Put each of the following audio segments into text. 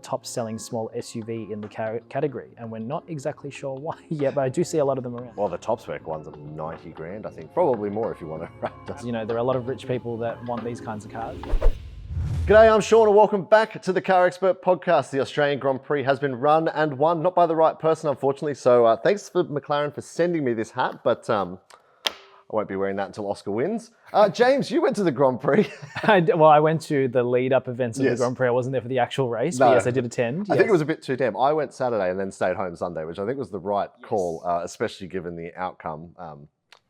top selling small SUV in the category. And we're not exactly sure why yet, but I do see a lot of them around. Well, the top spec ones are 90 grand, I think. Probably more if you want to. You know, there are a lot of rich people that want these kinds of cars. G'day, I'm Sean and welcome back to the CarExpert Podcast. The Australian Grand Prix has been run and won, not by the right person, unfortunately. So thanks for McLaren for sending me this hat, but I won't be wearing that until Oscar wins. James, you went to the Grand Prix. Well, I went to the lead-up events of the Grand Prix. I wasn't there for the actual race, but yes, I did attend. I think it was a bit too damn. I went Saturday and then stayed home Sunday, which I think was the right call, especially given the outcome.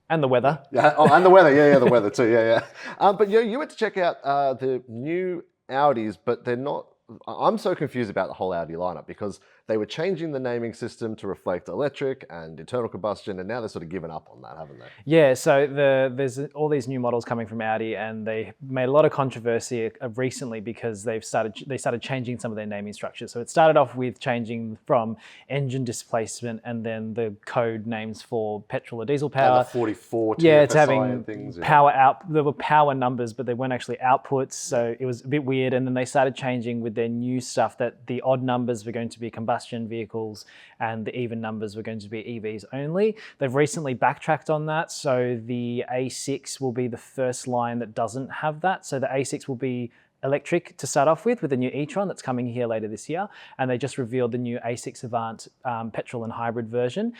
And the weather. Yeah, and the weather. Yeah, the weather too. Yeah. But you went to check out the new Audis, but they're not. I'm so confused about the whole Audi lineup because they were changing the naming system to reflect electric and internal combustion, and now they're sort of given up on that, haven't they? Yeah, so there's all these new models coming from Audi, and they made a lot of controversy recently because they started changing some of their naming structures. So it started off with changing from engine displacement and then the code names for petrol or diesel power. And the 44 to having having things, power out. There were power numbers, but they weren't actually outputs, so it was a bit weird. And then they started changing with their new stuff that the odd numbers were going to be combustion vehicles and the even numbers were going to be EVs only. They've recently backtracked on that, so the A6 will be the first line that doesn't have that. So the A6 will be electric to start off with the new e-tron that's coming here later this year, and they just revealed the new A6 Avant petrol and hybrid version.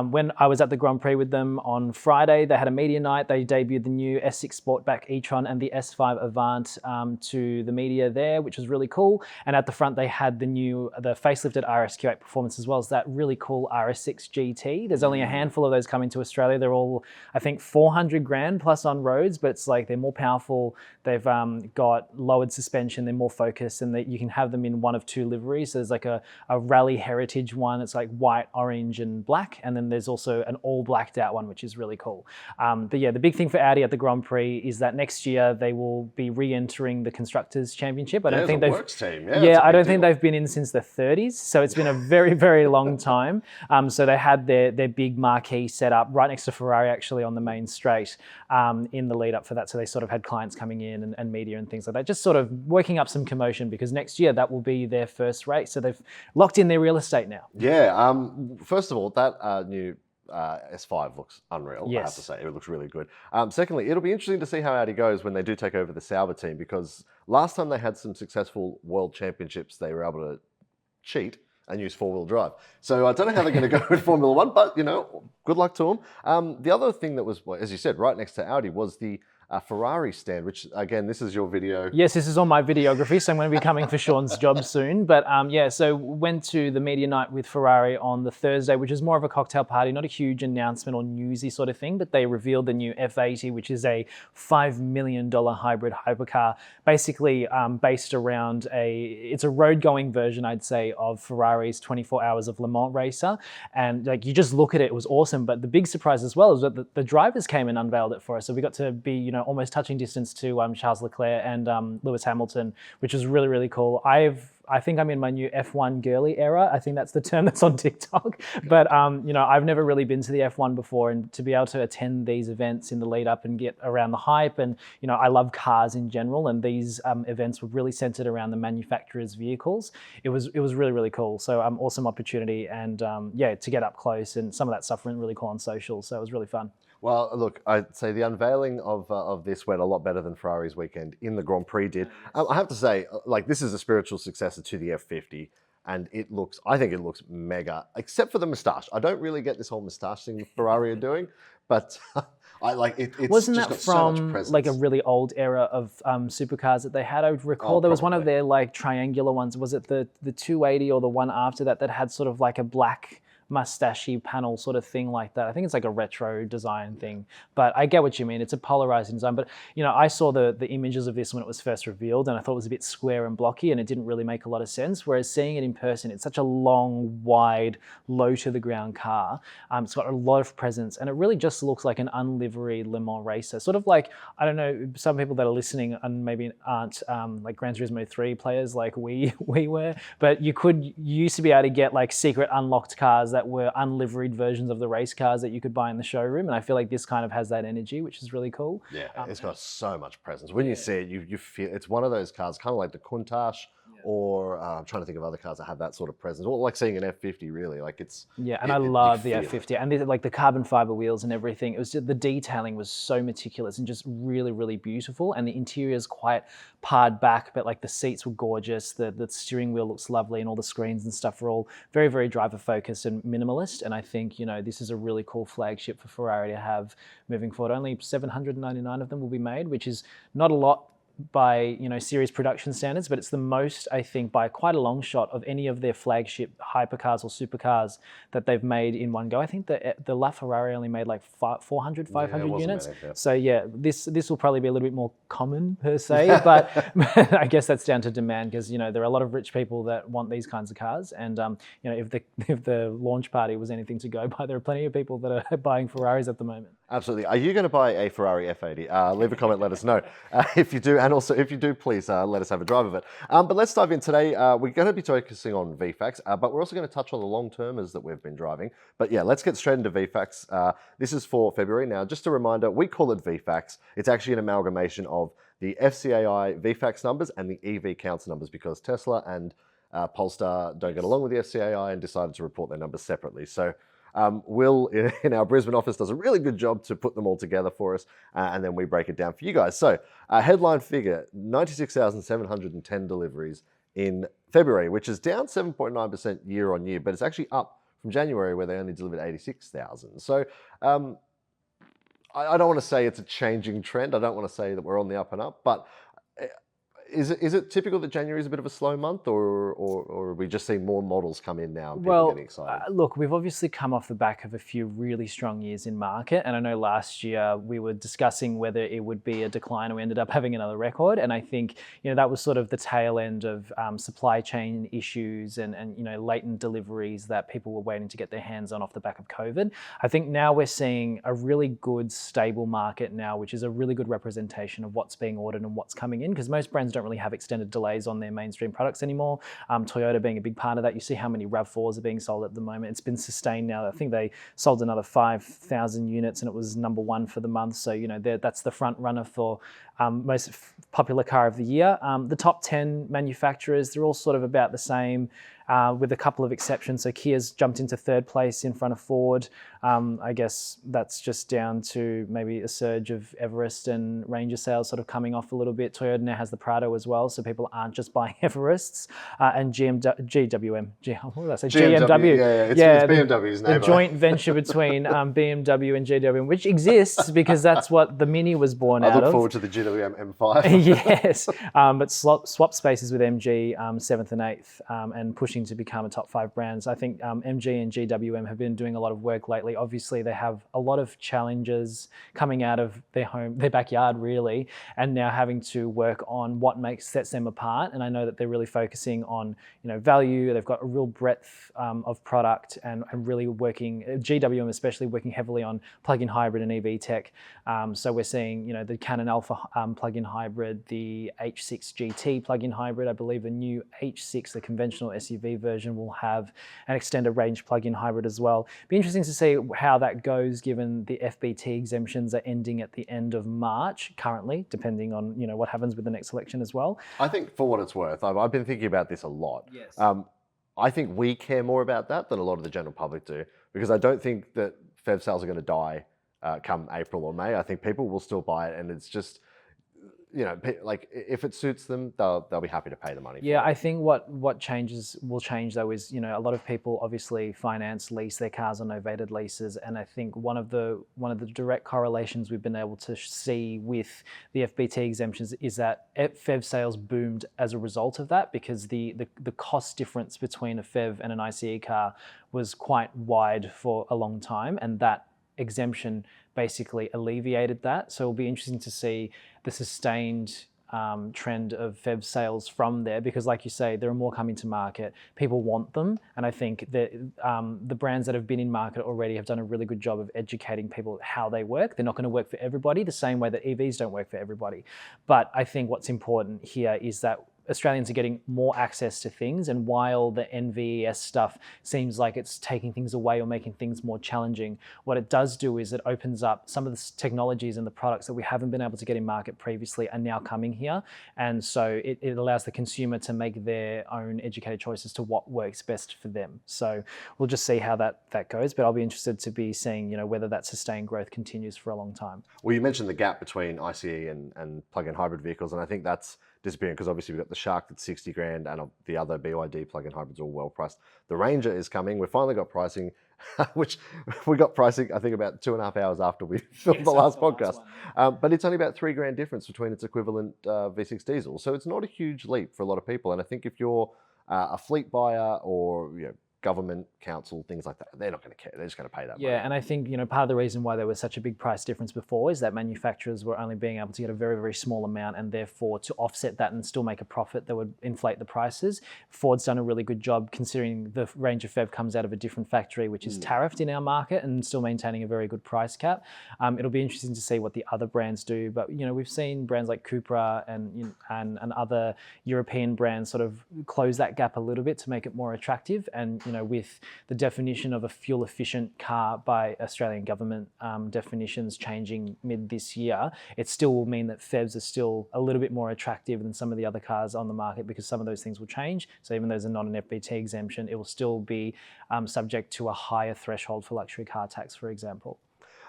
When I was at the Grand Prix with them on Friday, they had a media night. They debuted the new S6 Sportback e-tron and the S5 Avant to the media there, which was really cool. And at the front, they had the facelifted RSQ8 Performance, as well as that really cool RS6 GT. There's only a handful of those coming to Australia. They're all, I think, 400 grand plus on roads, but it's like they're more powerful. They've got lowered suspension, they're more focused, and that you can have them in one of two liveries. So there's like a rally heritage one, it's like white, orange, and black, and then there's also an all blacked out one, which is really cool. But yeah, the big thing for Audi at the Grand Prix is that next year they will be re-entering the Constructors' Championship. I don't think they've been in since the 30s, so it's been a very, very long time. So they had their big marquee set up right next to Ferrari, actually, on the main straight in the lead up for that. So they sort of had clients coming in and media and things like that, just sort of working up some commotion because next year that will be their first race. So they've locked in their real estate now. Yeah. First of all, that new S5 looks unreal. Yes. I have to say, it looks really good. Secondly, it'll be interesting to see how Audi goes when they do take over the Sauber team, because last time they had some successful world championships, they were able to cheat and use four-wheel drive. So I don't know how they're going to go with Formula One, but good luck to them. The other thing that was, as you said, right next to Audi was the Ferrari stand, which again, this is your video. Yes, this is on my videography, so I'm going to be coming for Sean's job soon. But so went to the media night with Ferrari on the Thursday, which is more of a cocktail party, not a huge announcement or newsy sort of thing, but they revealed the new F80, which is a $5 million hybrid hypercar, basically based around it's a road-going version, I'd say, of Ferrari's 24 Hours of Le Mans Racer. And like, you just look at it, it was awesome. But the big surprise as well is that the drivers came and unveiled it for us. So we got to be, almost touching distance to Charles Leclerc and Lewis Hamilton, which was really, really cool. I think I'm in my new F1 girly era. I think that's the term that's on TikTok. But, I've never really been to the F1 before, and to be able to attend these events in the lead up and get around the hype. And, I love cars in general, and these events were really centered around the manufacturers' vehicles. It was really, really cool. So awesome opportunity. And to get up close, and some of that stuff went really cool on social. So it was really fun. Well, look, I'd say the unveiling of this went a lot better than Ferrari's weekend in the Grand Prix did. I have to say, this is a spiritual successor to the F50, and I think it looks mega, except for the moustache. I don't really get this whole moustache thing Ferrari are doing, but it's Wasn't just that got so much from presence. like a really old era of supercars that they had? I would recall there was one of their like triangular ones. Was it the 280 or the one after that had sort of like a black mustachy panel sort of thing like that? I think it's like a retro design thing, but I get what you mean. It's a polarizing design, but I saw the images of this when it was first revealed, and I thought it was a bit square and blocky, and it didn't really make a lot of sense. Whereas seeing it in person, it's such a long, wide, low to the ground car. It's got a lot of presence, and it really just looks like an unliveried Le Mans racer. Sort of like, I don't know, some people that are listening and maybe aren't like Gran Turismo 3 players like we were, but you used to be able to get like secret unlocked cars that were unliveried versions of the race cars that you could buy in the showroom. And I feel like this kind of has that energy, which is really cool. Yeah, it's got so much presence. When you see it, you feel it's one of those cars, kind of like the Countach or I'm trying to think of other cars that have that sort of presence. Or like seeing an F50, really. Like it's and I love the F50 and like the carbon fiber wheels and everything. It was just, the detailing was so meticulous and just really, really beautiful. And the interior is quite pared back, but like the seats were gorgeous. The steering wheel looks lovely, and all the screens and stuff are all very, very driver focused and minimalist. And I think, you know, this is a really cool flagship for Ferrari to have moving forward. Only 799 of them will be made, which is not a lot by, you know, series production standards, but it's the most, I think, by quite a long shot of any of their flagship hypercars or supercars that they've made in one go. I think the LaFerrari only made like 500 units. Many, yeah. So yeah, this will probably be a little bit more common per se, but I guess that's down to demand, because, you know, there are a lot of rich people that want these kinds of cars, and you know, if the launch party was anything to go by, there are plenty of people that are buying Ferraris at the moment. Absolutely. Are you going to buy a Ferrari F80? Leave a comment, let us know. If you do, and also if you do, please let us have a drive of it. But let's dive in today. We're going to be focusing on VFACTS, but we're also going to touch on the long-termers that we've been driving. But yeah, let's get straight into VFACTS. This is for February. Now, just a reminder, we call it VFACTS. It's actually an amalgamation of the FCAI VFACTS numbers and the EV counts numbers, because Tesla and Polestar don't get along with the FCAI and decided to report their numbers separately. So Will, in our Brisbane office, does a really good job to put them all together for us, and then we break it down for you guys. So headline figure, 96,710 deliveries in February, which is down 7.9% year on year, but it's actually up from January, where they only delivered 86,000. So I don't want to say it's a changing trend. I don't want to say that we're on the up and up, but is it typical that January is a bit of a slow month, or are we just seeing more models come in now and people getting excited? Look, we've obviously come off the back of a few really strong years in market, and I know last year we were discussing whether it would be a decline, and we ended up having another record. And I think, you know, that was sort of the tail end of supply chain issues and you know, latent deliveries that people were waiting to get their hands on off the back of COVID. I think now we're seeing a really good, stable market now, which is a really good representation of what's being ordered and what's coming in, because most brands don't really have extended delays on their mainstream products anymore. Toyota being a big part of that. You see how many RAV4s are being sold at the moment. It's been sustained now. I think they sold another 5,000 units, and it was #1 for the month. So, you know, that's the front runner for most popular car of the year. The top 10 manufacturers, they're all sort of about the same, with a couple of exceptions. So Kia's jumped into third place in front of Ford. I guess that's just down to maybe a surge of Everest and Ranger sales sort of coming off a little bit. Toyota now has the Prado as well, so people aren't just buying Everests. And GMW. Yeah, it's BMW's name. The joint venture between BMW and GWM, which exists because that's what the Mini was born out of. I look forward to the GWM M5. Yes, but swap spaces with MG 7th and 8th, and pushing to become a top 5 brands. I think MG and GWM have been doing a lot of work lately. Obviously, they have a lot of challenges coming out of their backyard, really, and now having to work on what sets them apart. And I know that they're really focusing on, you know, value. They've got a real breadth of product, and really working, GWM especially, working heavily on plug-in hybrid and EV tech. So we're seeing, you know, the Canon Alpha plug-in hybrid, the H6 GT plug-in hybrid. I believe the new H6, the conventional SUV version, will have an extended range plug-in hybrid as well. Be interesting to see how that goes, given the FBT exemptions are ending at the end of March currently, depending on, you know, what happens with the next election as well. I think, for what it's worth, I've been thinking about this a lot. Yes. I think we care more about that than a lot of the general public do, because I don't think that FEV sales are going to die come April or May. I think people will still buy it, and it's just, you know, like, if it suits them, they'll be happy to pay the money for it. I think what will change though is, you know, a lot of people obviously lease their cars on novated leases, and I think one of the direct correlations we've been able to see with the FBT exemptions is that FEV sales boomed as a result of that, because the cost difference between a FEV and an ICE car was quite wide for a long time, and that exemption basically alleviated that. So it'll be interesting to see the sustained trend of FEV sales from there, because like you say, there are more coming to market. People want them, and I think that the brands that have been in market already have done a really good job of educating people how they work. They're not going to work for everybody the same way that EVs don't work for everybody. But I think what's important here is that Australians are getting more access to things, and while the NVES stuff seems like it's taking things away or making things more challenging, what it does do is it opens up some of the technologies and the products that we haven't been able to get in market previously are now coming here, and so it allows the consumer to make their own educated choices to what works best for them. So we'll just see how that goes, but I'll be interested to be seeing, whether that sustained growth continues for a long time. Well, you mentioned the gap between ICE and plug-in hybrid vehicles, and I think that's disappearing because obviously we've got the Shark that's 60 grand and the other BYD plug-in hybrids are all well priced. The Ranger is coming. We've finally got pricing, which we got pricing, I think, about 2.5 hours after we filmed the last podcast. But it's only about $3,000 difference between its equivalent V6 diesel. So it's not a huge leap for a lot of people. And I think if you're a fleet buyer or government, council, things like that, they're not going to care. They're just going to pay that money. Yeah, and I think part of the reason why there was such a big price difference before is that manufacturers were only being able to get a very, very small amount, and therefore to offset that and still make a profit, that would inflate the prices. Ford's done a really good job considering the Ranger Phev comes out of a different factory, which is tariffed in our market and still maintaining a very good price cap. It'll be interesting to see what the other brands do, but we've seen brands like Cupra and other European brands sort of close that gap a little bit to make it more attractive, and with the definition of a fuel-efficient car by Australian government definitions changing mid this year, it still will mean that Phevs are still a little bit more attractive than some of the other cars on the market, because some of those things will change. So even though there's not an FBT exemption, it will still be subject to a higher threshold for luxury car tax, for example.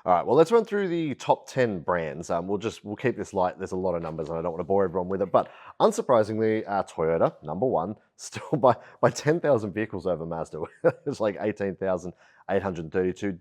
All right, well, let's run through the top 10 brands. We'll keep this light. There's a lot of numbers and I don't want to bore everyone with it. But unsurprisingly, Toyota, number one, still by 10,000 vehicles over Mazda. It's like 18,832.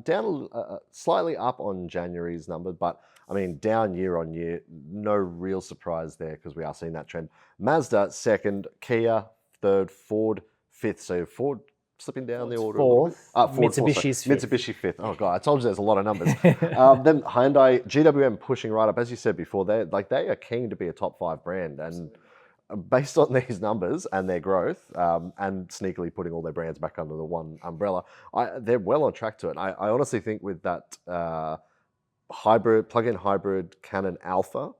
Down slightly up on January's number, but I mean, down year on year. No real surprise there because we are seeing that trend. Mazda, second. Kia, third. Ford, fifth. So Ford slipping down the order. Fourth. Ford, Mitsubishi's fifth. Mitsubishi fifth. Oh god, I told you there's a lot of numbers. Then Hyundai, GWM pushing right up. As you said before, they are keen to be a top 5 brand, and based on these numbers and their growth, and sneakily putting all their brands back under the one umbrella, they're well on track to it. I honestly think with that plug-in hybrid Canon Alpha.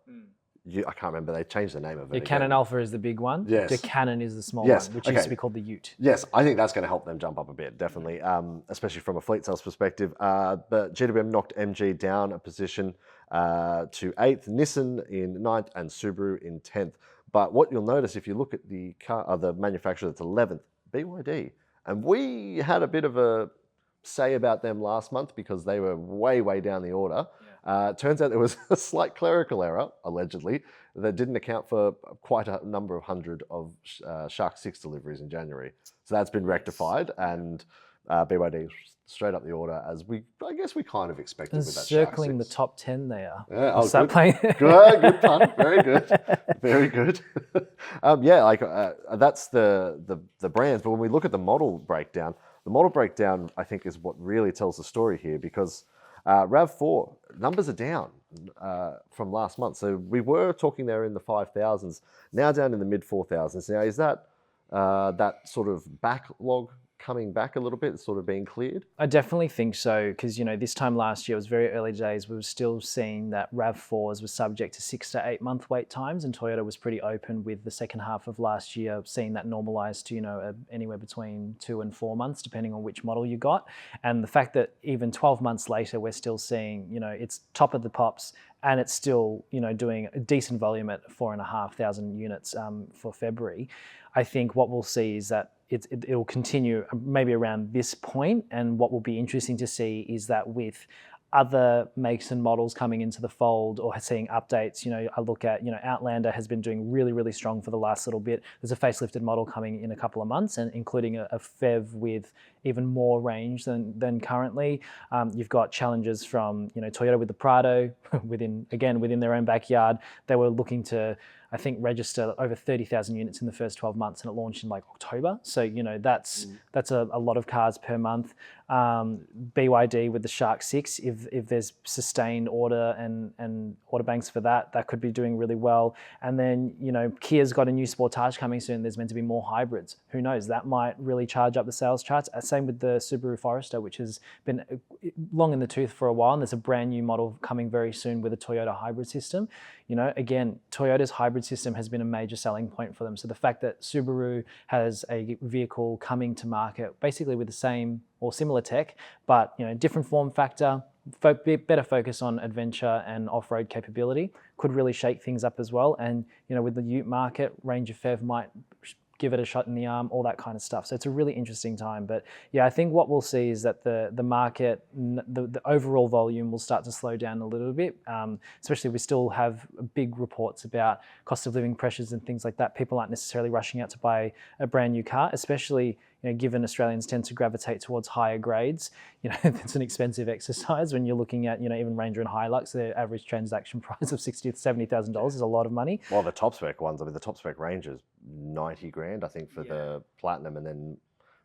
I can't remember. They changed the name of it. The Canon Alpha is the big one. Yes. The Canon is the small one, which used to be called the Ute. Yes, I think that's going to help them jump up a bit, definitely, especially from a fleet sales perspective. But GWM knocked MG down a position to 8th, Nissan in 9th, and Subaru in 10th. But what you'll notice if you look at the manufacturer that's 11th, BYD. And we had a bit of a say about them last month because they were way, way down the order. Turns out there was a slight clerical error, allegedly, that didn't account for quite a number of hundred of Shark 6 deliveries in January. So that's been rectified, and BYD straight up the order, as I guess we kind of expected with that circling Shark 6. the top 10 there. Yeah, Start playing. Good pun. Very good. Very good. That's the brands. But when we look at the model breakdown, I think is what really tells the story here, because RAV4 numbers are down from last month. So we were talking there in the 5,000s, now down in the mid 4,000s. Now, is that sort of backlog coming back a little bit, sort of being cleared? I definitely think so, because this time last year, it was very early days. We were still seeing that RAV4s were subject to 6 to 8 month wait times, and Toyota was pretty open with the second half of last year, seeing that normalize to anywhere between 2 and 4 months, depending on which model you got. And the fact that even 12 months later, we're still seeing it's top of the pops, and it's still doing a decent volume at 4,500 units for February. I think what we'll see is that it'll continue maybe around this point, and what will be interesting to see is that with other makes and models coming into the fold or seeing updates, I look at, Outlander has been doing really, really strong for the last little bit. There's a facelifted model coming in a couple of months, and including a Phev with even more range than currently. You've got challenges from, Toyota with the Prado within their own backyard. They were looking to, I think, register over 30,000 units in the first 12 months, and it launched in October. So, that's a lot of cars per month. BYD with the Shark 6, if there's sustained order and order banks for that could be doing really well. And then, Kia's got a new Sportage coming soon. There's meant to be more hybrids. Who knows? That might really charge up the sales charts. Same with the Subaru Forester, which has been long in the tooth for a while. And there's a brand new model coming very soon with a Toyota hybrid system. Again, Toyota's hybrid hybrid system has been a major selling point for them. So the fact that Subaru has a vehicle coming to market basically with the same or similar tech, but different form factor, better focus on adventure and off-road capability, could really shake things up as well. And with the ute market, Ranger Fev might give it a shot in the arm, all that kind of stuff. So it's a really interesting time. But yeah, I think what we'll see is that the market, the overall volume will start to slow down a little bit, especially we still have big reports about cost of living pressures and things like that. People aren't necessarily rushing out to buy a brand new car, especially given Australians tend to gravitate towards higher grades. It's an expensive exercise when you're looking at, even Ranger and Hilux, their average transaction price of $60,000 to $70,000 is a lot of money. Well, the top spec ones, the top spec Ranger's 90 grand, I think, for the Platinum, and then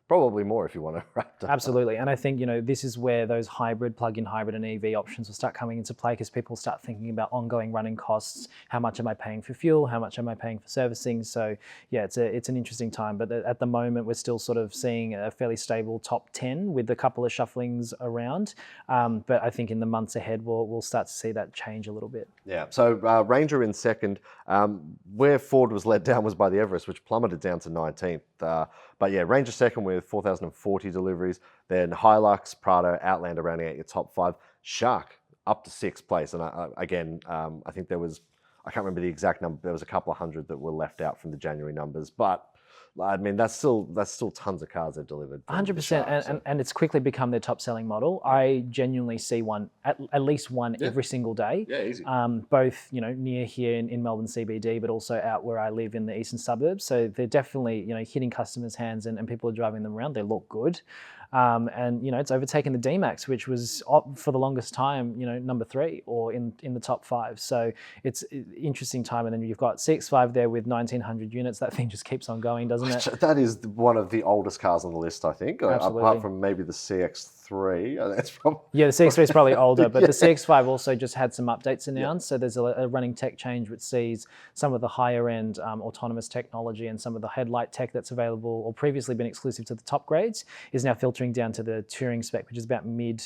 probably more if you want to wrap up. Absolutely. And I think, this is where those plug-in hybrid and EV options will start coming into play, because people start thinking about ongoing running costs. How much am I paying for fuel? How much am I paying for servicing? So yeah, it's an interesting time. But at the moment, we're still sort of seeing a fairly stable top 10 with a couple of shufflings around. But I think in the months ahead, we'll start to see that change a little bit. Yeah. So Ranger in second. Where Ford was let down was by the Everest, which plummeted down to 19th. But yeah, Ranger second with 4,040 deliveries. Then Hilux, Prado, Outlander rounding out your top 5. Shark up to 6th place. And I think there was, I can't remember the exact number, there was a couple of hundred that were left out from the January numbers. But I mean, that's still tons of cars they've delivered. 100%, and it's quickly become their top selling model. I genuinely see one, at least one every single day. Yeah, easy. Both, near here in Melbourne CBD, but also out where I live in the eastern suburbs. So they're definitely, hitting customers' hands and people are driving them around. They look good. And it's overtaken the D-Max, which was for the longest time, number 3 or in the top 5. So it's an interesting time. And then you've got CX-5 there with 1,900 units. That thing just keeps on going, doesn't it? That is one of the oldest cars on the list, I think. Absolutely. Apart from maybe the CX-3. That's probably... Yeah, the CX-3 is probably older, but the CX-5 also just had some updates announced. So there's a running tech change which sees some of the higher end autonomous technology and some of the headlight tech that's available or previously been exclusive to the top grades is now filtering down to the touring spec, which is about mid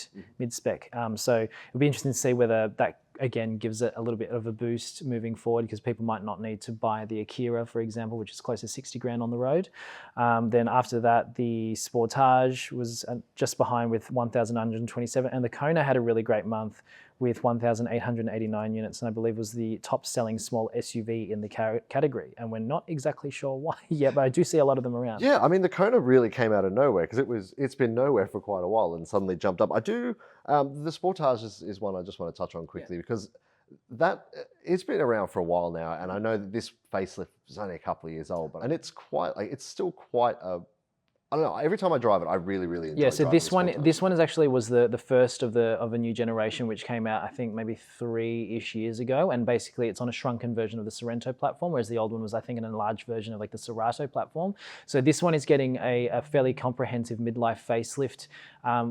spec. So it'll be interesting to see whether that again gives it a little bit of a boost moving forward, because people might not need to buy the Akira, for example, which is close to 60 grand on the road. Then after that, the Sportage was just behind with 1,127, and the Kona had a really great month with 1,889 units, and I believe was the top selling small SUV in the category. And we're not exactly sure why yet, but I do see a lot of them around. Yeah, I mean, the Kona really came out of nowhere, because it's been nowhere for quite a while and suddenly jumped up. The Sportage is one I just want to touch on quickly, because it's been around for a while now, and I know that this facelift is only a couple of years old, and it's still quite a, I don't know. Every time I drive it, I really, really enjoy. Yeah. So this one is actually was the first of a new generation, which came out I think maybe 3-ish years ago, and basically it's on a shrunken version of the Sorento platform, whereas the old one was I think an enlarged version of like the Cerato platform. So this one is getting a fairly comprehensive midlife facelift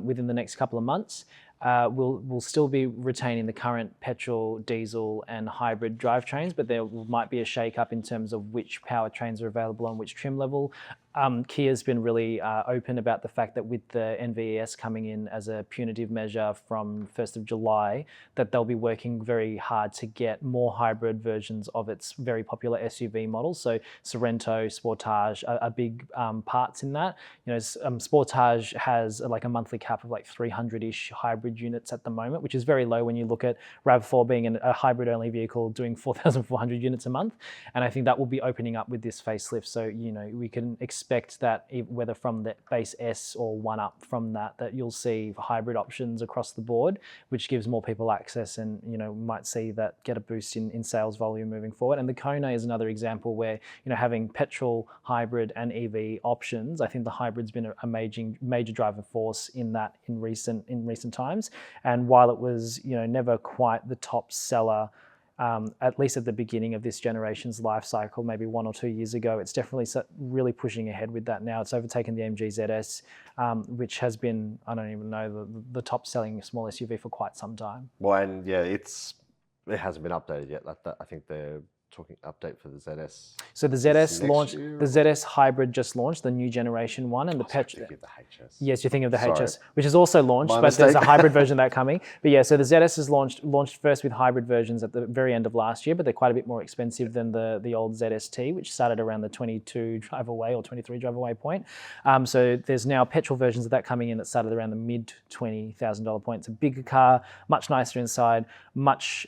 within the next couple of months. We'll still be retaining the current petrol, diesel, and hybrid drivetrains, but there might be a shake-up in terms of which powertrains are available on which trim level. Kia's been really open about the fact that with the NVES coming in as a punitive measure from 1st of July, that they'll be working very hard to get more hybrid versions of its very popular SUV models. So Sorento, Sportage are big parts in that. Sportage has like a monthly cap of like 300-ish hybrid units at the moment, which is very low when you look at RAV4 being a hybrid-only vehicle doing 4,400 units a month. And I think that will be opening up with this facelift. So, we can expect that whether from the base S or one up from that you'll see hybrid options across the board, which gives more people access, and we might see that get a boost in sales volume moving forward. And the Kona is another example where having petrol, hybrid, and EV options, I think the hybrid's been a major driving force in recent times. And while it was never quite the top seller, at least at the beginning of this generation's life cycle, maybe 1 or 2 years ago, it's definitely really pushing ahead with that now. It's overtaken the MG ZS, which has been, I don't even know, the top selling small SUV for quite some time. Well, and yeah, it hasn't been updated yet. I think they're talking update for the ZS. So the ZS launched, the ZS Hybrid just launched, the new generation one, and the petrol. The HS. Yes, you think of the Sorry. HS, which is also launched, but there's a hybrid version of that coming. But yeah, so the ZS is launched first with hybrid versions at the very end of last year, but they're quite a bit more expensive than the old ZST, which started around the 22 drive away or 23 drive away point. So there's now petrol versions of that coming in that started around the mid $20,000 point. It's a bigger car, much nicer inside, a much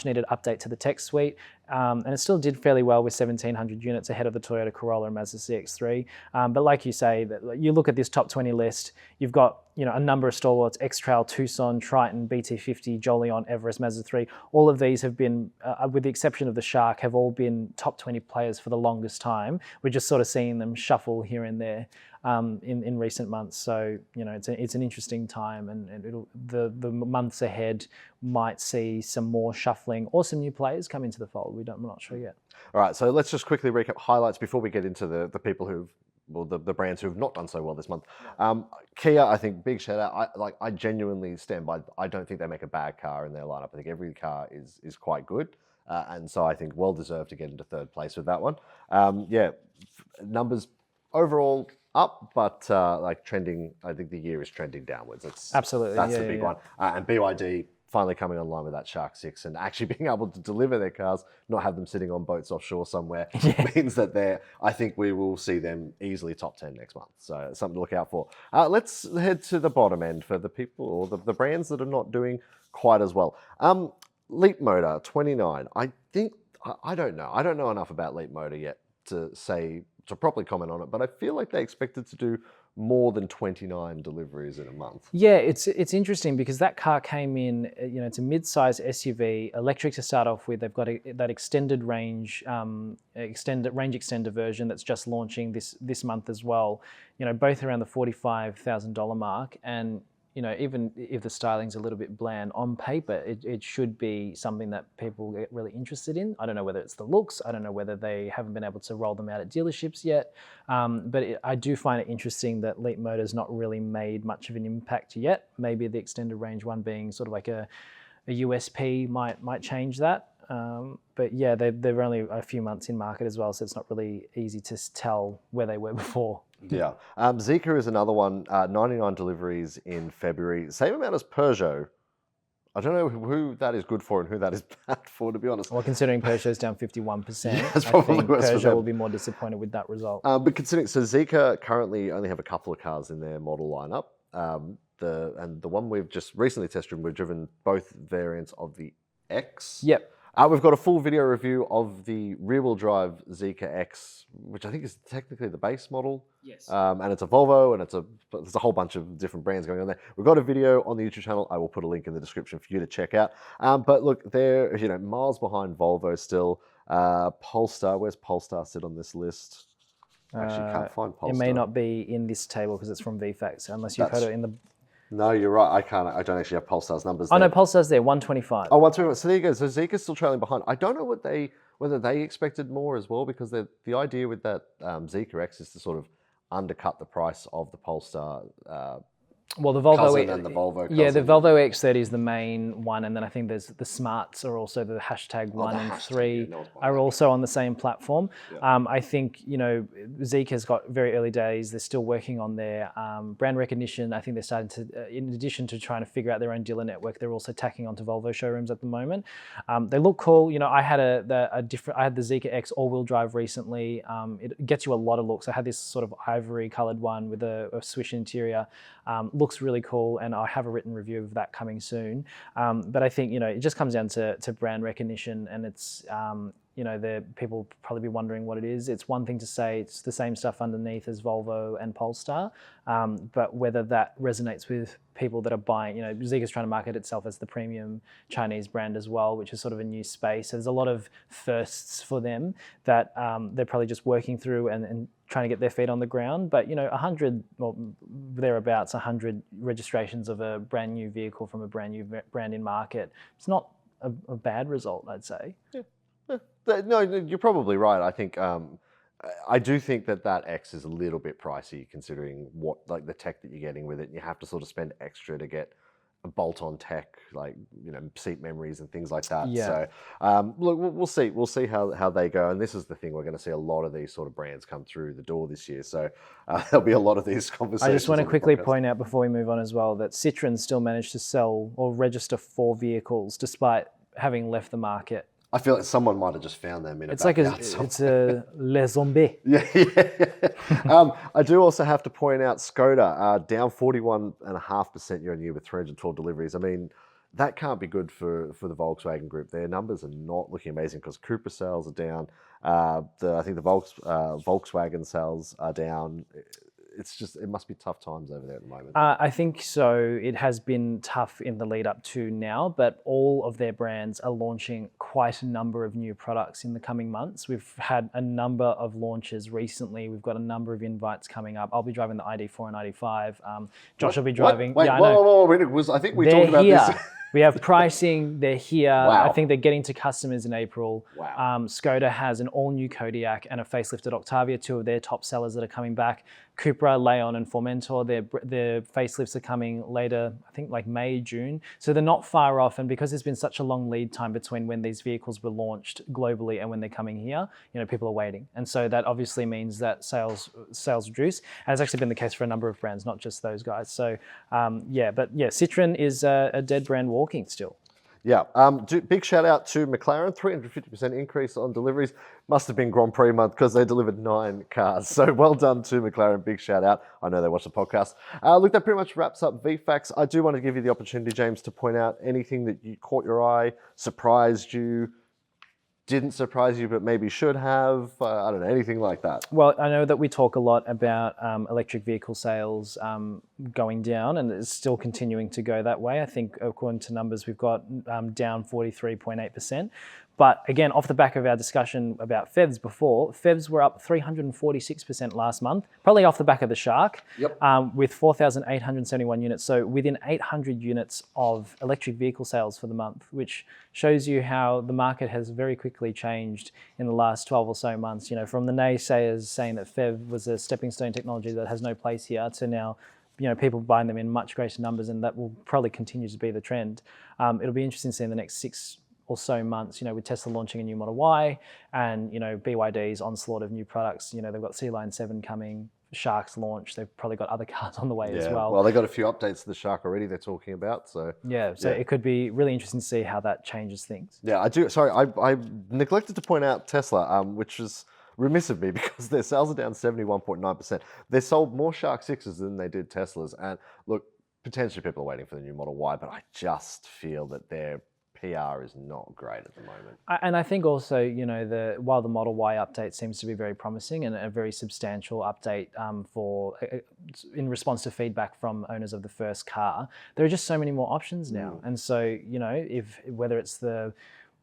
needed update to the tech suite. And it still did fairly well with 1,700 units ahead of the Toyota Corolla and Mazda CX-3. But like you say, you look at this top 20 list, you've got a number of stalwarts: X-Trail, Tucson, Triton, BT50, Jolion, Everest, Mazda 3. All of these have been, with the exception of the Shark, have all been top 20 players for the longest time. We're just sort of seeing them shuffle here and there in recent months. So it's an interesting time, and the months ahead might see some more shuffling or some new players come into the fold. We're not sure yet. All right, so let's just quickly recap highlights before we get into the people the brands who've not done so well this month. Kia, I think, big shout out. I genuinely stand by. I don't think they make a bad car in their lineup. I think every car is quite good, and so I think well deserved to get into third place with that one. Numbers overall up, but trending. I think the year is trending downwards. That's the big one. And BYD finally coming online with that Shark 6 and actually being able to deliver their cars, not have them sitting on boats offshore somewhere, means that I think we will see them easily top 10 next month. So something to look out for. Let's head to the bottom end for the people or the brands that are not doing quite as well. Leapmotor 29. I think, I don't know. I don't know enough about Leapmotor yet to properly comment on it, but I feel like they expected to do more than 29 deliveries in a month. Yeah, it's interesting because that car came in, it's a mid-size SUV, electric to start off with. They've got that extended range, range extender version that's just launching this month as well. Both around the $45,000 mark, and even if the styling's a little bit bland, on paper, it should be something that people get really interested in. I don't know whether it's the looks. I don't know whether they haven't been able to roll them out at dealerships yet. But I do find it interesting that Leapmotor's not really made much of an impact yet. Maybe the extended range one being sort of like a USP might change that. But yeah, they're only a few months in market as well, so it's not really easy to tell where they were before. Yeah. Zeekr is another one, 99 deliveries in February. Same amount as Peugeot. I don't know who that is good for and who that is bad for, to be honest. Well, considering Peugeot's down 51%, yeah, that's probably I think Peugeot will be more disappointed with that result. But considering, so Zeekr currently only have a couple of cars in their model lineup. The one we've just recently test driven, we've driven both variants of the X. Yep. We've got a full video review of the rear-wheel drive Zeekr X, which I think is technically the base model. Yes. And it's a Volvo, and there's a whole bunch of different brands going on there. We've got a video on the YouTube channel. I will put a link in the description for you to check out. But look, they're miles behind Volvo still. Polestar, where's Polestar sit on this list? Actually, can't find Polestar. It may not be in this table because it's from VFACTS, unless you've heard it in the... No, you're right. I don't actually have Polestar's numbers. Oh, no, Polestar's there, 125. Oh, 125. So there you go. So Zeekr's still trailing behind. I don't know whether they expected more as well, because the idea with that Zeekr X is to sort of undercut the price of the Polestar well, the Volvo cousin and the Volvo cousin. Yeah, the Volvo X30 is the main one, and then I think there's the Smarts are also the hashtag 1 and 3 are also on the same platform. Yeah. I think Zeekr's got very early days. They're still working on their brand recognition. I think they're starting to, in addition to trying to figure out their own dealer network, they're also tacking onto Volvo showrooms at the moment. They look cool. I had I had the Zeekr X all-wheel drive recently. It gets you a lot of looks. I had this sort of ivory-colored one with a swish interior. Looks really cool, and I have a written review of that coming soon. But I think it just comes down to brand recognition, and it's the people probably be wondering what it is. It's one thing to say it's the same stuff underneath as Volvo and Polestar, but whether that resonates with people that are buying, Zeekr's trying to market itself as the premium Chinese brand as well, which is sort of a new space. So there's a lot of firsts for them that they're probably just working through and trying to get their feet on the ground. But 100 or thereabouts, 100 registrations of a brand new vehicle from a brand new brand in market, it's not a bad result, I'd say. Yeah. No, you're probably right. I think I do think that X is a little bit pricey considering what the tech that you're getting with it. You have to sort of spend extra to get bolt-on tech, like seat memories and things like that. Yeah. So look, we'll see. We'll see how they go. And this is the thing: we're going to see a lot of these sort of brands come through the door this year. So there'll be a lot of these conversations. I just want to quickly point out before we move on as well that Citroën still managed to sell or register 4 vehicles despite having left the market. I feel like someone might have just found them in a It's like it's a les zombies. Yeah. I do also have to point out Skoda down 41.5% year on year with 312 deliveries. I mean, that can't be good for the Volkswagen Group. Their numbers are not looking amazing because Cupra sales are down. I think the Volkswagen sales are down. It must be tough times over there at the moment. I think so. It has been tough in the lead up to now, but all of their brands are launching quite a number of new products in the coming months. We've had a number of launches recently. We've got a number of invites coming up. I'll be driving the ID4 and ID5. Josh will be driving. Wait, yeah, whoa. I think we talked about this. We have pricing, they're here. Wow. I think they're getting to customers in April. Wow. Skoda has an all-new Kodiaq and a facelifted Octavia, 2 of their top sellers that are coming back. Cupra, Leon and Formentor, their facelifts are coming later, I think like May, June. So they're not far off, and because there's been such a long lead time between when these vehicles were launched globally and when they're coming here, people are waiting. And so that obviously means that sales reduce. And it's actually been the case for a number of brands, not just those guys. So Citroën is a dead brand walking still. Yeah, big shout out to McLaren, 350% increase on deliveries. Must have been Grand Prix month because they delivered 9 cars. So well done to McLaren, big shout out. I know they watch the podcast. Look, that pretty much wraps up VFACTS. I do want to give you the opportunity, James, to point out anything that you caught your eye, surprised you, didn't surprise you, but maybe should have. I don't know, anything like that. Well, I know that we talk a lot about electric vehicle sales going down, and it's still continuing to go that way. I think according to numbers, we've got down 43.8%. But again, off the back of our discussion about FEVs before, FEVs were up 346% last month, probably off the back of the shark, with 4,871 units. So within 800 units of electric vehicle sales for the month, which shows you how the market has very quickly changed in the last 12 or so months. From the naysayers saying that FEV was a stepping stone technology that has no place here to now people buying them in much greater numbers, and that will probably continue to be the trend. It'll be interesting to see in the next 6 or so months, with Tesla launching a new Model Y and, BYD's onslaught of new products. They've got C-Line 7 coming, Shark's launch. They've probably got other cars on the way as well. Well, they got a few updates to the Shark already they're talking about. So it could be really interesting to see how that changes things. Yeah, I do. Sorry, I neglected to point out Tesla, which is remiss of me because their sales are down 71.9%. They sold more Shark 6s than they did Teslas. And look, potentially people are waiting for the new Model Y, but I just feel that their PR is not great at the moment. And I think also, while the Model Y update seems to be very promising and a very substantial update in response to feedback from owners of the first car, there are just so many more options now. And so, whether it's the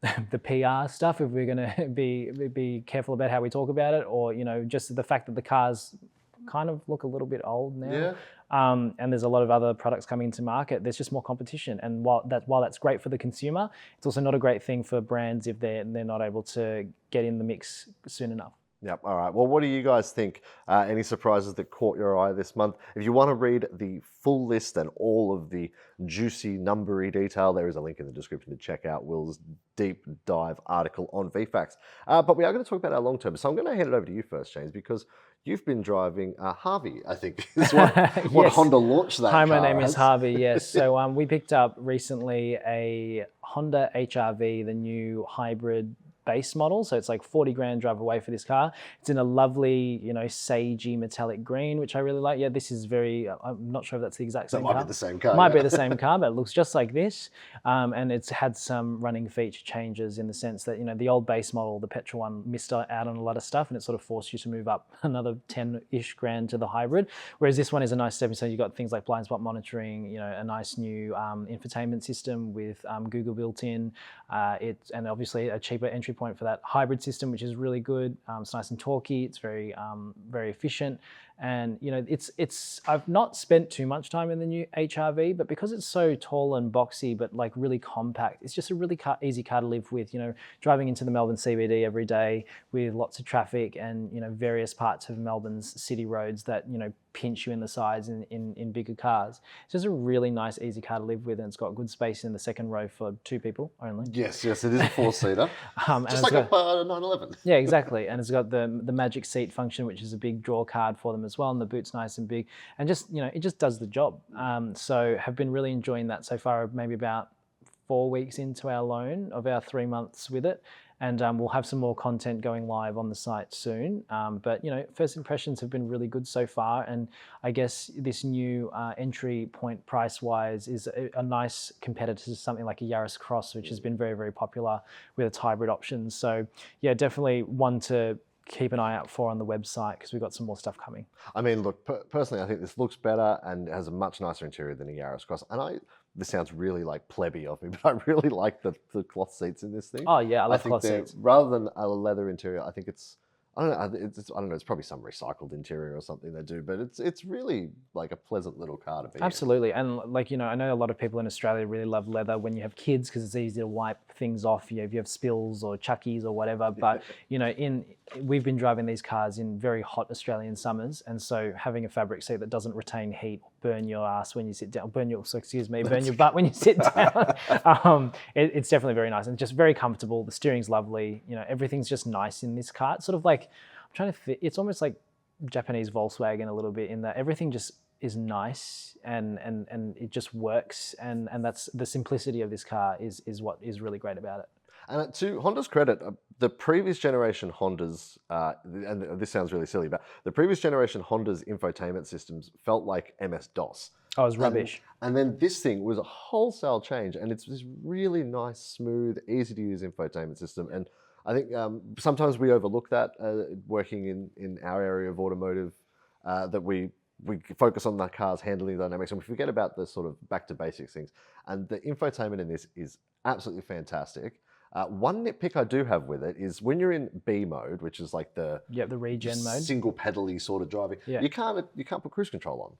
PR stuff, if we're going to be careful about how we talk about it, or just the fact that the cars kind of look a little bit old now. And there's a lot of other products coming into market. There's just more competition, and while that's great for the consumer, it's also not a great thing for brands if they're not able to get in the mix soon enough. Yep. All right. Well, what do you guys think? Any surprises that caught your eye this month? If you want to read the full list and all of the juicy numbery detail, there is a link in the description to check out Will's deep dive article on VFACTS. But we are going to talk about our long term. So I'm going to hand it over to you first, James, because you've been driving a Harvey, I think, is what Yes. Honda launched that Hi, car my name as. is Harvey, yes. So we picked up recently a Honda HR-V, the new hybrid base model. So it's like 40 grand drive away for this car. It's in a lovely, sagey metallic green, which I really like. Yeah, this is very, I'm not sure if that's the exact same car. That might be the same car. Might be the same car, but it looks just like this. And it's had some running feature changes in the sense that, the old base model, the petrol one, missed out on a lot of stuff, and it sort of forced you to move up another 10-ish grand to the hybrid. Whereas this one is a nice stepping stone. You've got things like blind spot monitoring, a nice new infotainment system with Google built in. And obviously a cheaper entry point for that hybrid system, which is really good. It's nice and torquey. It's very, very efficient. And I've not spent too much time in the new HRV, but because it's so tall and boxy, but like really compact, it's just a really easy car to live with. Driving into the Melbourne CBD every day with lots of traffic and various parts of Melbourne's city roads that pinch you in the sides in bigger cars. It's just a really nice, easy car to live with, and it's got good space in the second row for 2 people only. Yes, it is a 4-seater. Just like a 911. Yeah, exactly. And it's got the magic seat function, which is a big draw card for them as well, and the boot's nice and big, and just it just does the job. So have been really enjoying that so far. Maybe about 4 weeks into our loan of our 3 months with it, and we'll have some more content going live on the site soon. But first impressions have been really good so far, and I guess this new entry point price-wise is a nice competitor to something like a Yaris Cross, which has been very, very popular with its hybrid options. So yeah, definitely one to keep an eye out for on the website, because we've got some more stuff coming. I mean, look, personally, I think this looks better and has a much nicer interior than a Yaris Cross. And this sounds really like plebby of me, but I really like the cloth seats in this thing. Oh yeah, I love cloth seats. Rather than a leather interior, I think I don't know, it's probably some recycled interior or something they do, but it's really like a pleasant little car to be Absolutely. In. And I know a lot of people in Australia really love leather when you have kids, because it's easy to wipe things off, if you have spills or chuckies or whatever. But, we've been driving these cars in very hot Australian summers. And so having a fabric seat that doesn't retain heat, burn your ass when you sit down, burn your butt when you sit down. It's definitely very nice and just very comfortable. The steering's lovely. Everything's just nice in this car. It's sort of like, I'm trying to fit, it's almost like Japanese Volkswagen a little bit, in that everything just is nice and it just works. And that's the simplicity of this car is what is really great about it. And to Honda's credit, the previous generation Hondas, and this sounds really silly, but the previous generation Honda's infotainment systems felt like MS-DOS. Oh, it was rubbish. And then this thing was a wholesale change, and it's this really nice, smooth, easy to use infotainment system. And I think sometimes we overlook that working in our area of automotive, that we focus on the car's handling dynamics and we forget about the sort of back to basics things. And the infotainment in this is absolutely fantastic. One nitpick I do have with it is when you're in B mode, which is like the regen mode, single pedally sort of driving, you can't put cruise control on.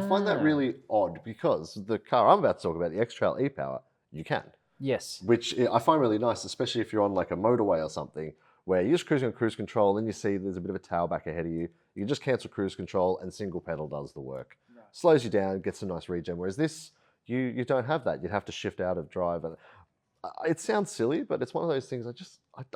I find that really odd, because the car I'm about to talk about, the X-Trail e-Power, you can. Yes. Which I find really nice, especially if you're on like a motorway or something, where you're just cruising on cruise control and you see there's a bit of a tail back ahead of you. You can just cancel cruise control and single pedal does the work. Right. Slows you down, gets some nice regen. Whereas this, you don't have that. You'd have to shift out of drive. And it sounds silly, but it's one of those things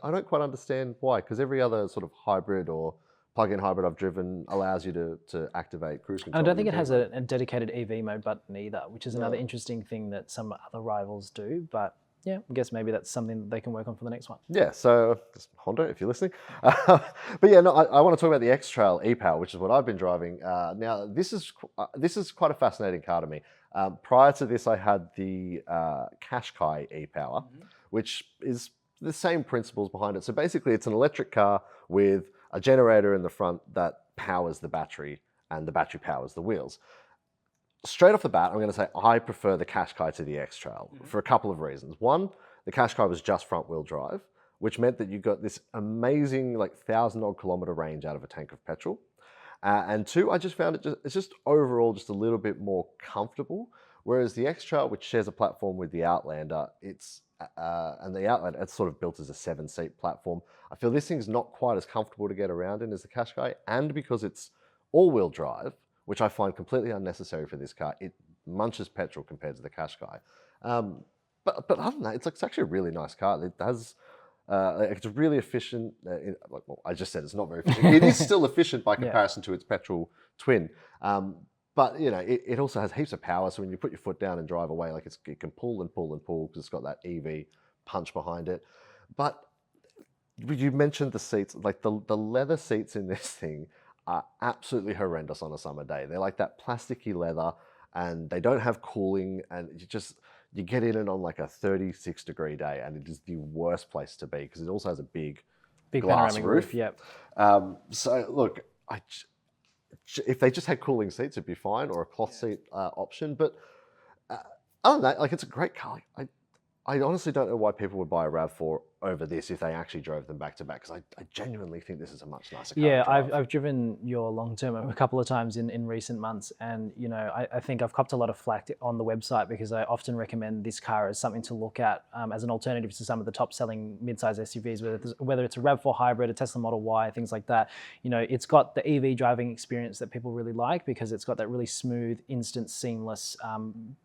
I don't quite understand why, because every other sort of hybrid or plug-in hybrid I've driven allows you to activate cruise control. I don't think it has a dedicated EV mode button either, which is another interesting thing that some other rivals do. But yeah, I guess maybe that's something that they can work on for the next one. Yeah, so Honda, if you're listening. But yeah, no, I want to talk about the X-Trail e-Power, which is what I've been driving. Now, this is quite a fascinating car to me. Prior to this, I had the Qashqai e-Power, which is the same principles behind it. So basically, it's an electric car with a generator in the front that powers the battery, and the battery powers the wheels. Straight off the bat, I'm going to say I prefer the Qashqai to the X-Trail for a couple of reasons. One, the Qashqai was just front-wheel drive, which meant that you got this amazing 1,000-odd kilometer range out of a tank of petrol. And two, I just found it's just overall just a little bit more comfortable. Whereas the X-Trail, which shares a platform with the Outlander, and the Outlander, it's sort of built as a 7-seat platform. I feel this thing's not quite as comfortable to get around in as the Qashqai, and because it's all-wheel drive, which I find completely unnecessary for this car. It munches petrol compared to the Qashqai. But other than that, it's actually a really nice car. It has, it's really efficient. I just said it's not very efficient. It is still efficient by comparison to its petrol twin. But it also has heaps of power. So when you put your foot down and drive away, it can pull and pull and pull, because it's got that EV punch behind it. But you mentioned the seats, the leather seats in this thing are absolutely horrendous on a summer day. They're like that plasticky leather, and they don't have cooling, and you get in it on a 36-degree day, and it is the worst place to be, because it also has a big glass roof. Yep. So look, if they just had cooling seats, it'd be fine, or a cloth seat option. But other than that, it's a great car. I honestly don't know why people would buy a RAV4 over this if they actually drove them back to back, because I genuinely think this is a much nicer car. Yeah, to drive. I've driven your long term a couple of times in recent months, and I think I've copped a lot of flack on the website because I often recommend this car as something to look at as an alternative to some of the top selling mid-size SUVs, whether it's a RAV4 hybrid, a Tesla Model Y, things like that. It's got the EV driving experience that people really like because it's got that really smooth, instant, seamless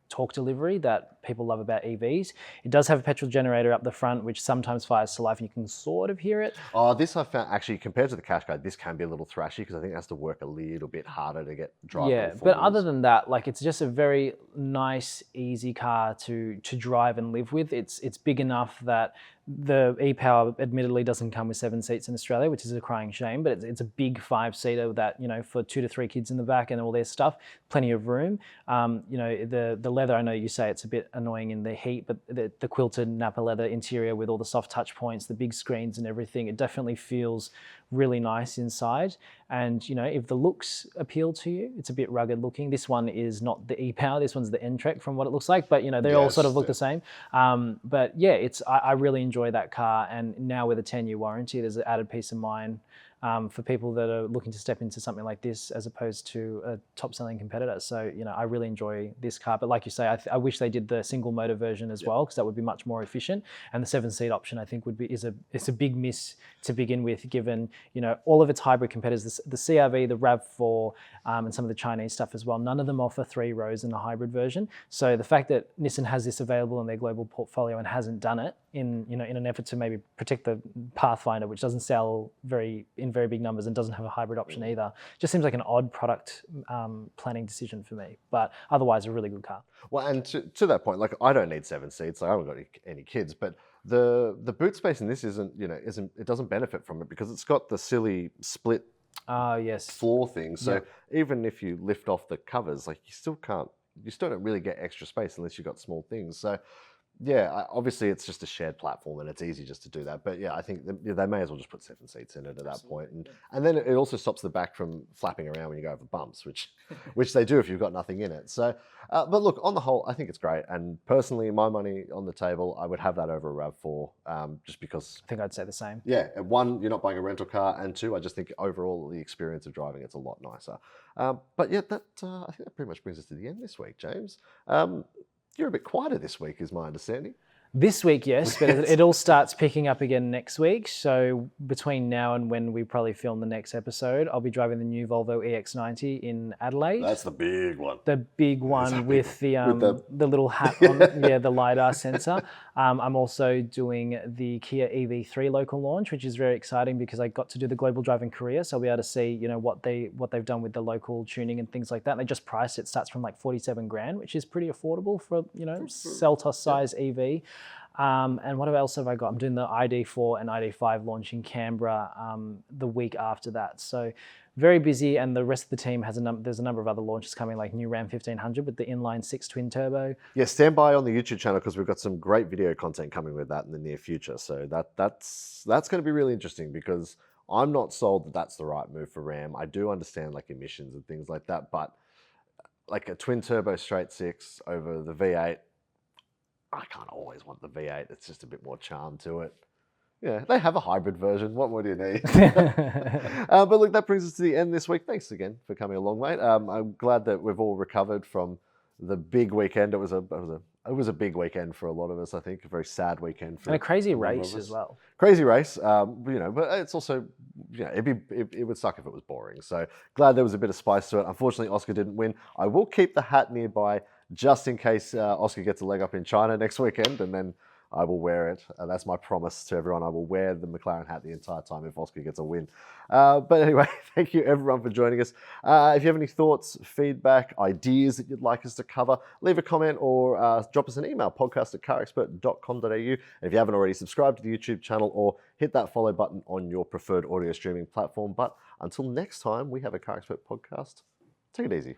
torque delivery that people love about EVs. It does have a petrol generator up the front, which sometimes fires to life and you can sort of hear it. Oh, this I found actually, compared to the Qashqai, this can be a little thrashy because I think it has to work a little bit harder to get drivable. Yeah, but other than that, like, it's just a very nice, easy car to drive and live with. It's big enough that the e-Power admittedly doesn't come with 7 seats in Australia, which is a crying shame, but it's a big 5-seater that, for 2 to 3 kids in the back and all their stuff, plenty of room. The leather, I know you say it's a bit annoying in the heat, but the quilted Napa leather interior with all the soft touch points, the big screens and everything, it definitely feels really nice inside. And if the looks appeal to you, it's a bit rugged looking. This one is not the e-Power, this one's the N-Trek from what it looks like, but they all sort of look the same. But yeah, I really enjoy that car, and now with a 10-year warranty, there's an added peace of mind for people that are looking to step into something like this as opposed to a top-selling competitor. So I really enjoy this car, but like you say, I wish they did the single motor version as well, because that would be much more efficient. And the 7-seat option, I think, is a big miss to begin with, given all of its hybrid competitors, the CR-V, the RAV4, and some of the Chinese stuff as well. None of them offer 3 rows in the hybrid version. So the fact that Nissan has this available in their global portfolio and hasn't done it in an effort to maybe protect the Pathfinder, which doesn't sell in very big numbers and doesn't have a hybrid option either, just seems like an odd product planning decision for me. But otherwise, a really good car. Well, and to that point, like, I don't need 7 seats. I haven't got any kids, but the boot space in this it doesn't benefit from it because it's got the silly split floor thing. So even if you lift off the covers, like, you still don't really get extra space unless you've got small things. So yeah, obviously it's just a shared platform and it's easy just to do that. But yeah, I think they may as well just put 7 seats in it at that point. And then it also stops the back from flapping around when you go over bumps, which they do if you've got nothing in it. So, but look, on the whole, I think it's great. And personally, my money on the table, I would have that over a RAV4, just because. I think I'd say the same. Yeah, 1, you're not buying a rental car, and 2, I just think overall the experience of driving it's a lot nicer. But yeah, I think that pretty much brings us to the end this week, James. You're a bit quieter this week, is my understanding. This week, yes, but it all starts picking up again next week. So between now and when we probably film the next episode, I'll be driving the new Volvo EX90 in Adelaide. That's the big one. The big one with the little hat on, the LiDAR sensor. I'm also doing the Kia EV3 local launch, which is very exciting because I got to do the global driving Korea, so I'll be able to see what they've done with the local tuning and things like that. And they just priced it, starts from like 47 grand, which is pretty affordable for Seltos size EV. And what else have I got? I'm doing the ID4 and ID5 launch in Canberra the week after that. So very busy, and the rest of the team there's a number of other launches coming, like new Ram 1500 with the inline 6 twin turbo. Yeah, stand by on the YouTube channel because we've got some great video content coming with that in the near future. So that's going to be really interesting because I'm not sold that that's the right move for Ram. I do understand like emissions and things like that, but like a twin turbo straight 6 over the V8, I can't always want the V8. It's just a bit more charm to it. Yeah, they have a hybrid version. What more do you need? But look, that brings us to the end this week. Thanks again for coming along, mate. I'm glad that we've all recovered from the big weekend. It was a big weekend for a lot of us, I think. A very sad weekend for and a crazy race as well. Crazy race, but it's also, it would suck if it was boring. So glad there was a bit of spice to it. Unfortunately, Oscar didn't win. I will keep the hat nearby just in case Oscar gets a leg up in China next weekend, and then I will wear it. That's my promise to everyone. I will wear the McLaren hat the entire time if Oscar gets a win. But anyway, thank you everyone for joining us. If you have any thoughts, feedback, ideas that you'd like us to cover, leave a comment or drop us an email, podcast@carexpert.com.au. And if you haven't already, subscribe to the YouTube channel or hit that follow button on your preferred audio streaming platform. But until next time, we have a CarExpert podcast. Take it easy.